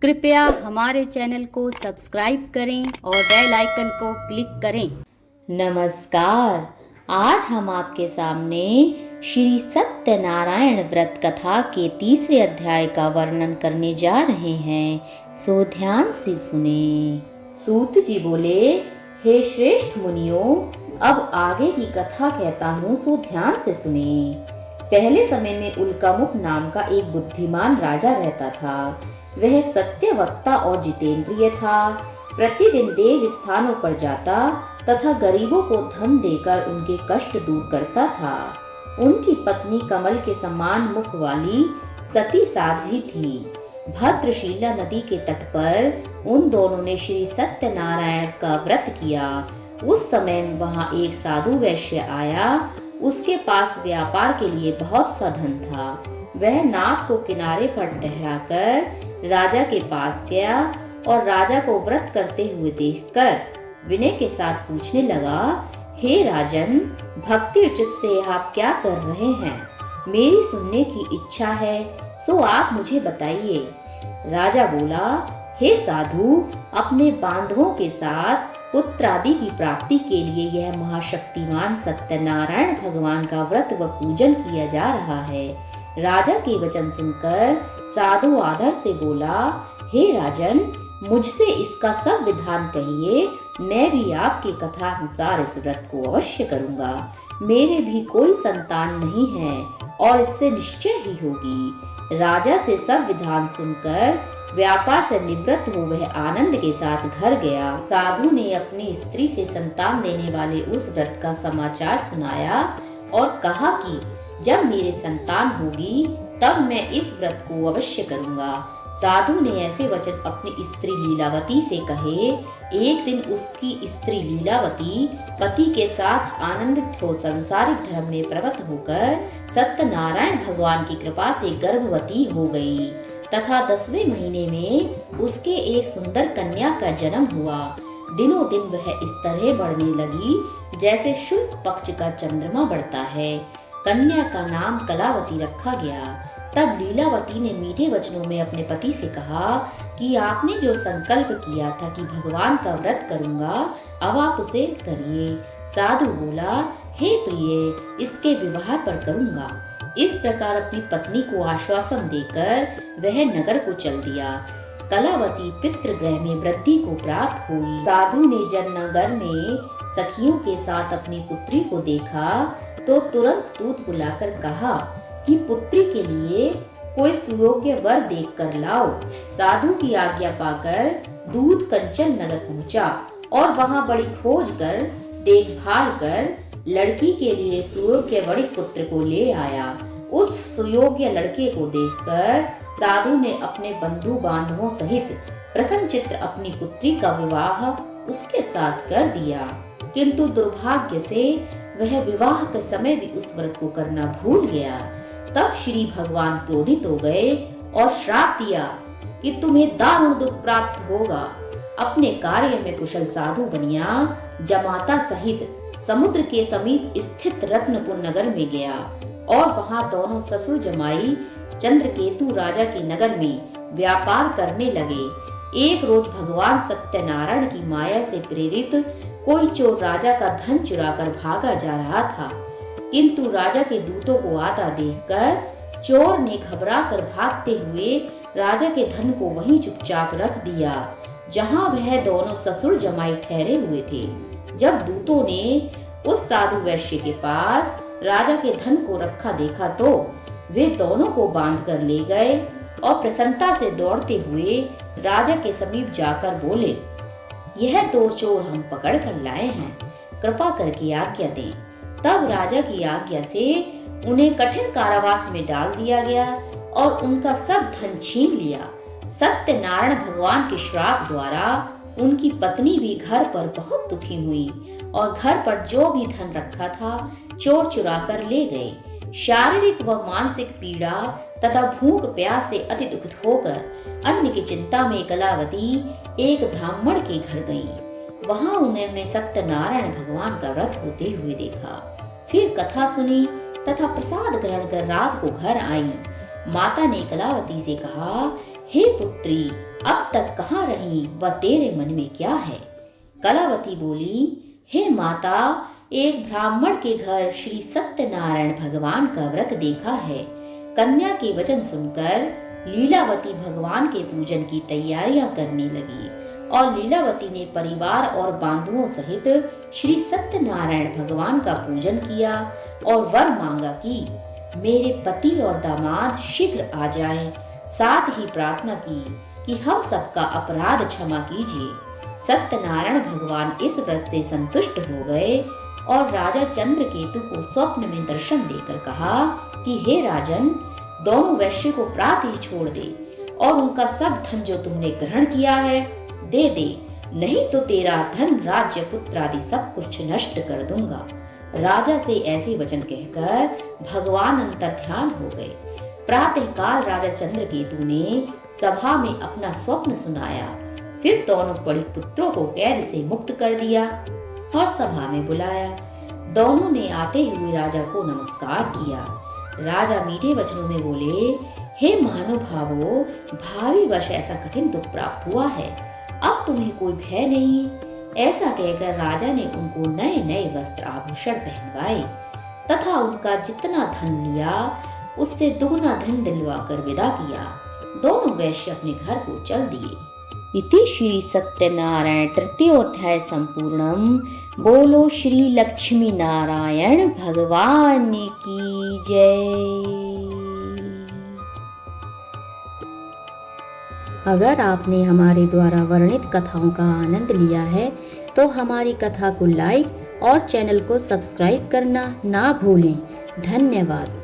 कृपया हमारे चैनल को सब्सक्राइब करें और बेल आइकन को क्लिक करें। नमस्कार। आज हम आपके सामने श्री सत्यनारायण व्रत कथा के तीसरे अध्याय का वर्णन करने जा रहे हैं, सो ध्यान से सुने। सूत जी बोले, हे श्रेष्ठ मुनियों, अब आगे की कथा कहता हूँ, सो ध्यान से सुने। पहले समय में उल्कामुख नाम का एक बुद्धिमान राजा रहता था। वह सत्यवक्ता और जितेंद्रिय था। प्रतिदिन देव स्थानों पर जाता तथा गरीबों को धन देकर उनके कष्ट दूर करता था। उनकी पत्नी कमल के समान मुख वाली सती साध्वी थी। भद्रशीला नदी के तट पर उन दोनों ने श्री सत्यनारायण का व्रत किया। उस समय वहां एक साधु वैश्य आया। उसके पास व्यापार के लिए बहुत सा धन था। वह नाव को किनारे पर ठहराकर राजा के पास गया और राजा को व्रत करते हुए देखकर विनय के साथ पूछने लगा, हे राजन, भक्ति उचित से आप क्या कर रहे हैं? मेरी सुनने की इच्छा है, सो आप मुझे बताइए। राजा बोला, हे साधु, अपने बांधवों के साथ पुत्र आदि की प्राप्ति के लिए यह महाशक्तिमान सत्यनारायण भगवान का व्रत व पूजन किया जा रहा है। राजा के वचन सुनकर साधु आदर से बोला, हे राजन, मुझसे इसका सब विधान कहिए। मैं भी आपकी कथा अनुसार इस व्रत को अवश्य करूंगा। मेरे भी कोई संतान नहीं है और इससे निश्चय ही होगी। राजा से सब विधान सुनकर व्यापार से निवृत्त हो वह आनंद के साथ घर गया। साधु ने अपनी स्त्री से संतान देने वाले उस व्रत का समाचार सुनाया और कहा कि जब मेरे संतान होगी तब मैं इस व्रत को अवश्य करूंगा। साधु ने ऐसे वचन अपनी स्त्री लीलावती से कहे। एक दिन उसकी स्त्री लीलावती पति के साथ आनंदित हो संसारिक धर्म में प्रवृत्त होकर सत्यनारायण भगवान की कृपा से गर्भवती हो गई तथा 10वें महीने में उसके एक सुंदर कन्या का जन्म हुआ। दिनों दिन वह इस तरह बढ़ने लगी जैसे शुक्ल पक्ष का चंद्रमा बढ़ता है। कन्या का नाम कलावती रखा गया। तब लीलावती ने मीठे वचनों में अपने पति से कहा कि आपने जो संकल्प किया था कि भगवान का व्रत करूंगा, अब आप उसे करिए। साधु बोला, हे प्रिय, इसके विवाह पर करूंगा। इस प्रकार अपनी पत्नी को आश्वासन देकर वह नगर को चल दिया। कलावती पितृगृह में वृद्धि को प्राप्त हुई। साधु ने जब नगर में सखियों के साथ अपनी पुत्री को देखा तो तुरंत दूत बुलाकर कहा कि पुत्री के लिए कोई सुयोग्य वर देखकर लाओ। साधु की आज्ञा पाकर दूत कंचन नगर पहुंचा और वहां बड़ी खोज कर देखभाल कर लड़की के लिए सुयोग्य वणिक पुत्र को ले आया। उस सुयोग्य लड़के को देखकर साधु ने अपने बंधु बांधवों सहित प्रसन्न चित्त अपनी पुत्री का विवाह उसके साथ कर दिया। किंतु दुर्भाग्य से वह विवाह के समय भी उस व्रत को करना भूल गया। तब श्री भगवान क्रोधित हो गए और श्राप दिया कि तुम्हें दारुण दुख प्राप्त होगा। अपने कार्य में कुशल साधु बनिया जमाता सहित समुद्र के समीप स्थित रत्नपुर नगर में गया और वहां दोनों ससुर जमाई चंद्रकेतु राजा के नगर में व्यापार करने लगे। एक रोज भगवान सत्यनारायण की माया से प्रेरित कोई चोर राजा का धन चुराकर भागा जा रहा था, किंतु राजा के दूतों को आता देखकर चोर ने घबराकर भागते हुए राजा के धन को वहीं चुपचाप रख दिया जहां वह दोनों ससुर जमाई ठहरे हुए थे। जब दूतों ने उस साधु वैश्य के पास राजा के धन को रखा देखा तो वे दोनों को बांध कर ले गए और प्रसन्नता से दौड़ते हुए राजा के समीप जाकर बोले, यह दो चोर हम पकड़ कर लाए हैं, कृपा करके आज्ञा दें। तब राजा की आज्ञा से उन्हें कठिन कारावास में डाल दिया गया और उनका सब धन छीन लिया। सत्यनारायण भगवान के श्राप द्वारा उनकी पत्नी भी घर पर बहुत दुखी हुई और घर पर जो भी धन रखा था चोर चुरा कर ले गए। शारीरिक व मानसिक पीड़ा तथा भूख प्यास से अति दुखित होकर अन्न की चिंता में कलावती एक ब्राह्मण के घर गई। वहां उन्होंने सत्यनारायण भगवान का व्रत होते हुए देखा। फिर कथा सुनी तथा प्रसाद ग्रहण कर रात को घर आई। माता ने कलावती से कहा, हे पुत्री, अब तक कहाँ रही व तेरे मन में क्या है? कलावती बोली, हे माता, एक ब्राह्मण के घर श्री सत्यनारायण भगवान का व्रत देखा है। कन्या के वचन सुनकर लीलावती भगवान के पूजन की तैयारियां करने लगी और लीलावती ने परिवार और बांधुओं सहित श्री सत्यनारायण भगवान का पूजन किया और वर मांगा कि मेरे पति और दामाद शीघ्र आ जाएं। साथ ही प्रार्थना की कि हम सबका अपराध क्षमा कीजिए। सत्यनारायण भगवान इस व्रत से संतुष्ट हो गए और राजा चंद्रकेतु को स्वप्न में दर्शन देकर कहा कि हे राजन, दोनों वैश्य को प्रातः ही छोड़ दे और उनका सब धन जो तुमने ग्रहण किया है दे दे, नहीं तो तेरा धन, राज्य, पुत्र आदि सब कुछ नष्ट कर दूंगा। राजा से ऐसे वचन कहकर भगवान अंतर्ध्यान हो गए। प्रातःकाल राजा चंद्रकेतु ने सभा में अपना स्वप्न सुनाया। फिर दोनों बड़े पुत्रों को कैद से मुक्त कर दिया और सभा में बुलाया। दोनों ने आते हुए राजा को नमस्कार किया। राजा मीठे वचनों में बोले, हे महानुभावों, भावी वर्ष ऐसा कठिन दुख प्राप्त हुआ है, अब तुम्हें कोई भय नहीं। ऐसा कहकर राजा ने उनको नए नए वस्त्र आभूषण पहनवाए तथा उनका जितना धन लिया उससे दुगना धन दिलवा कर विदा किया। दोनों वैश्य अपने घर को चल दिए। इति श्री सत्यनारायण तृतीयोध्याय संपूर्णम। बोलो श्री लक्ष्मी नारायण भगवान की जय। अगर आपने हमारे द्वारा वर्णित कथाओं का आनंद लिया है तो हमारी कथा को लाइक और चैनल को सब्सक्राइब करना ना भूलें। धन्यवाद।